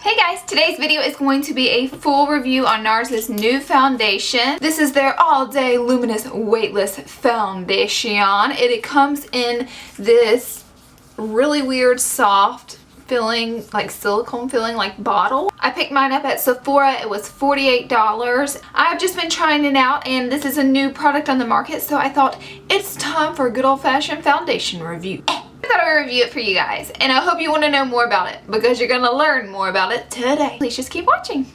Hey guys, today's video is going to be a full review on Nars' new foundation. This is their all-day Luminous Weightless foundation. It comes in this really weird soft filling, like silicone filling, like bottle. I picked mine up at Sephora. It was $48. I've just been trying it out and this is a new product on the market, so I thought it's time for a good old-fashioned foundation review. I thought I would review it for you guys, and I hope you want to know more about it because you're going to learn more about it today. Please just keep watching.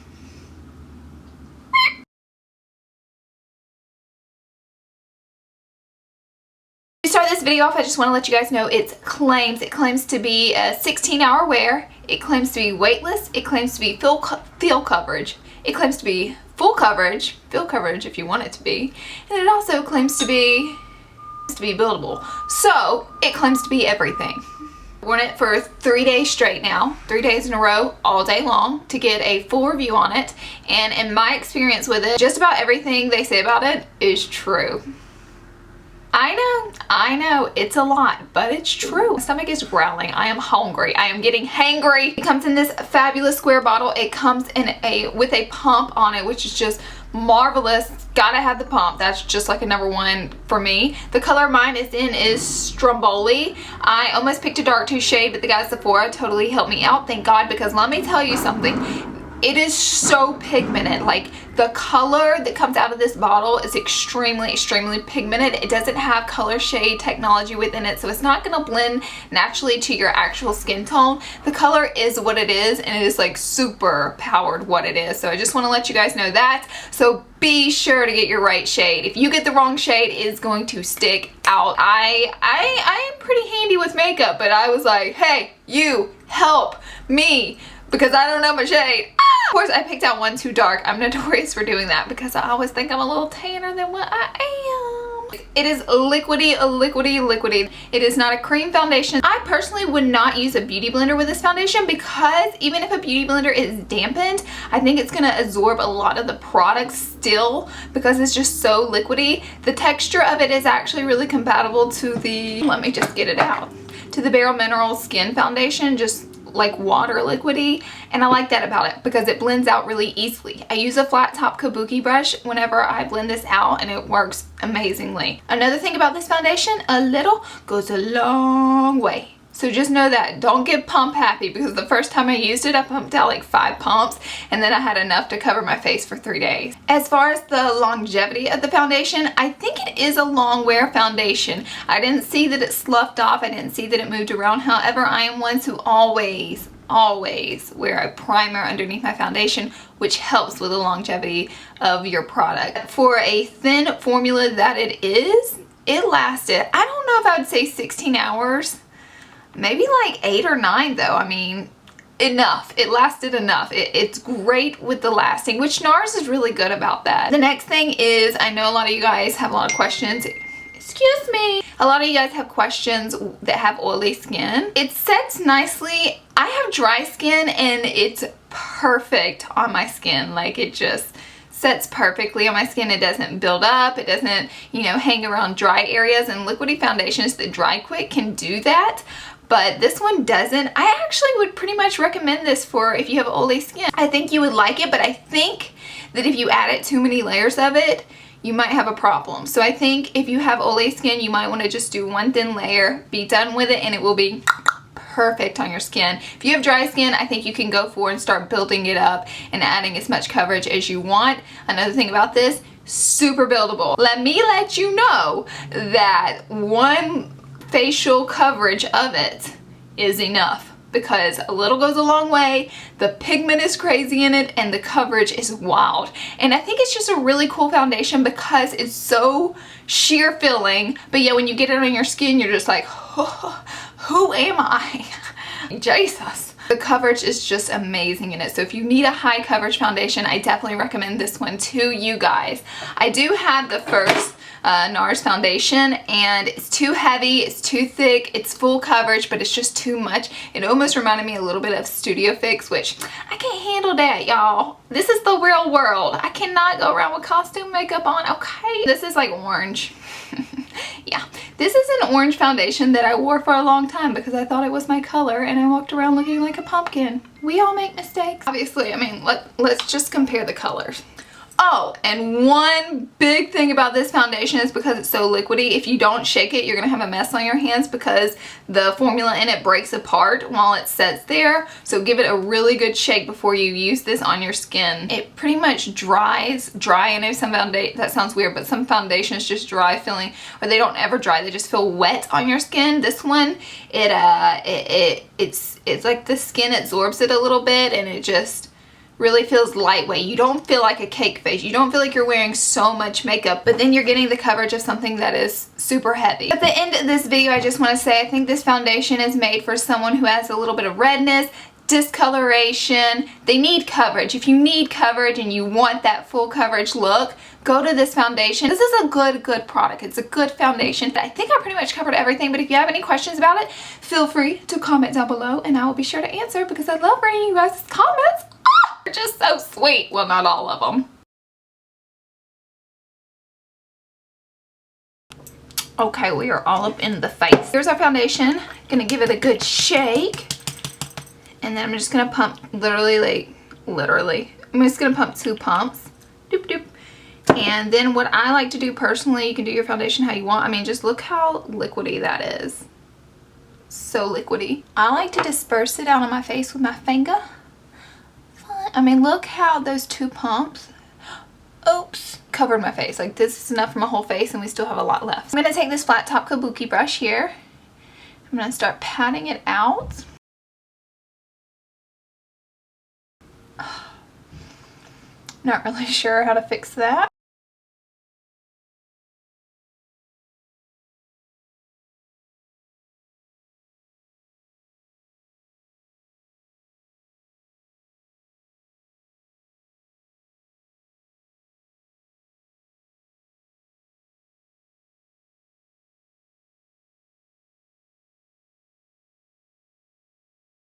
To start this video off, I just want to let you guys know it claims to be a 16-hour wear. It claims to be weightless. It claims to be feel coverage. It claims to be full coverage, feel coverage if you want it to be, and it also claims to be buildable. So it claims to be everything. I've worn it for 3 days straight now, 3 days in a row, all day long, to get a full review on it. And in my experience with it, just about everything they say about it is true. I know, it's a lot, but it's true. My stomach is growling. I am hungry. I am getting hangry. It comes in this fabulous square bottle. It comes in with a pump on it, which is just marvelous. Gotta have the pump. That's just like a #1 for me. The color mine is in is Stromboli. I almost picked a dark 2 shade, but the guys at Sephora totally helped me out. Thank God, because let me tell you something. It is so pigmented. Like, the color that comes out of this bottle is extremely pigmented. It doesn't have color shade technology within it, so it's not going to blend naturally to your actual skin tone. The color is what it is, and it is like super powered what it is. So I just want to let you guys know that. So be sure to get your right shade. If you get the wrong shade, it is going to stick out. I am pretty handy with makeup, but I was like, hey, you help me, because I don't know my shade. Of course, I picked out one too dark. I'm notorious for doing that because I always think I'm a little tanner than what I am. It is liquidy. It is not a cream foundation. I personally would not use a beauty blender with this foundation because even if a beauty blender is dampened, I think it's gonna absorb a lot of the product still because it's just so liquidy. The texture of it is actually really compatible to the, let me just get it out, to the Bare Minerals Skin Foundation, just like water liquidy, and I like that about it because it blends out really easily. I use a flat top kabuki brush whenever I blend this out and it works amazingly. Another thing about this foundation, a little goes a long way. So just know that. Don't get pump happy because the first time I used it, I pumped out like 5 pumps and then I had enough to cover my face for 3 days. As far as the longevity of the foundation, I think it is a long wear foundation. I didn't see that it sloughed off. I didn't see that it moved around. However, I am one to always wear a primer underneath my foundation, which helps with the longevity of your product. For a thin formula that it is, it lasted, I don't know if I would say 16 hours. Maybe like 8 or 9 though. I mean, enough. It lasted enough. It's great with the lasting, which Nars is really good about that. The next thing is, I know a lot of you guys have a lot of questions. Excuse me. A lot of you guys have questions that have oily skin. It sets nicely. I have dry skin and it's perfect on my skin. Like, it just sets perfectly on my skin. It doesn't build up. It doesn't, you know, hang around dry areas, and liquidy foundations that dry quick can do that. But this one doesn't. I actually would pretty much recommend this for if you have oily skin. I think you would like it, but I think that if you added too many layers of it, you might have a problem. So I think if you have oily skin, you might want to just do one thin layer, be done with it, and it will be perfect on your skin. If you have dry skin, I think you can go for and start building it up and adding as much coverage as you want. Another thing about this, super buildable. Let me let you know that one facial coverage of it is enough because a little goes a long way. The pigment is crazy in it and the coverage is wild. And I think it's just a really cool foundation because it's so sheer filling, but yeah, when you get it on your skin, you're just like, oh, who am I? Jesus. The coverage is just amazing in it. So if you need a high coverage foundation, I definitely recommend this one to you guys. I do have the first Nars foundation and it's too heavy, it's too thick, it's full coverage, but it's just too much. It almost reminded me a little bit of Studio Fix, which I can't handle that, y'all. This is the real world. I cannot go around with costume makeup on, okay? This is like orange. Yeah, this is an orange foundation that I wore for a long time because I thought it was my color and I walked around looking like a pumpkin. We all make mistakes. Obviously, I mean, let's just compare the colors. Oh, and one big thing about this foundation is because it's so liquidy, if you don't shake it, you're going to have a mess on your hands because the formula in it breaks apart while it sits there. So give it a really good shake before you use this on your skin. It pretty much dries. I know some foundation, that sounds weird, but some foundations just dry feeling, or they don't ever dry, they just feel wet on your skin. This one, it's like the skin absorbs it a little bit and it just really feels lightweight. You don't feel like a cake face. You don't feel like you're wearing so much makeup, but then you're getting the coverage of something that is super heavy. At the end of this video, I just want to say I think this foundation is made for someone who has a little bit of redness, discoloration. They need coverage. If you need coverage and you want that full coverage look, go to this foundation. This is a good product. It's a good foundation. I think I pretty much covered everything, but if you have any questions about it, feel free to comment down below and I will be sure to answer because I love reading you guys' comments. They're just so sweet. Well, not all of them. Okay, we are all up in the face. Here's our foundation. Gonna give it a good shake. And then I'm just gonna pump literally. I'm just gonna pump 2 pumps. Doop doop. And then what I like to do personally, you can do your foundation how you want. I mean, just look how liquidy that is. So liquidy. I like to disperse it out on my face with my finger. I mean, look how those 2 pumps, oops, covered my face. Like, this is enough for my whole face and we still have a lot left. I'm going to take this flat top kabuki brush here. I'm going to start patting it out. Not really sure how to fix that.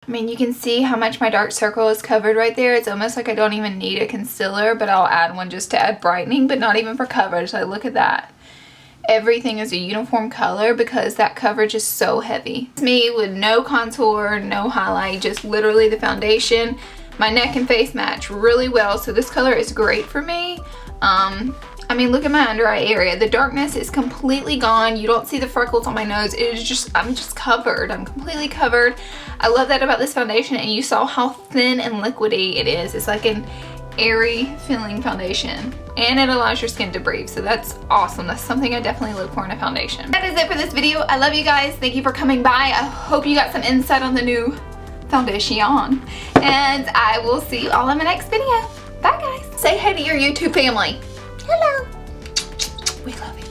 I mean, you can see how much my dark circle is covered right there. It's almost like I don't even need a concealer, but I'll add one just to add brightening, but not even for coverage. Like, look at that. Everything is a uniform color because that coverage is so heavy. It's me with no contour, no highlight, just literally the foundation. My neck and face match really well, so this color is great for me. I mean, look at my under eye area. The darkness is completely gone. You don't see the freckles on my nose. It is just, I'm just covered. I'm completely covered. I love that about this foundation, and you saw how thin and liquidy it is. It's like an airy feeling foundation, and it allows your skin to breathe, so that's awesome. That's something I definitely look for in a foundation. That is it for this video. I love you guys. Thank you for coming by. I hope you got some insight on the new foundation, and I will see you all in my next video. Bye guys. Say hey to your YouTube family. Hello. We love you.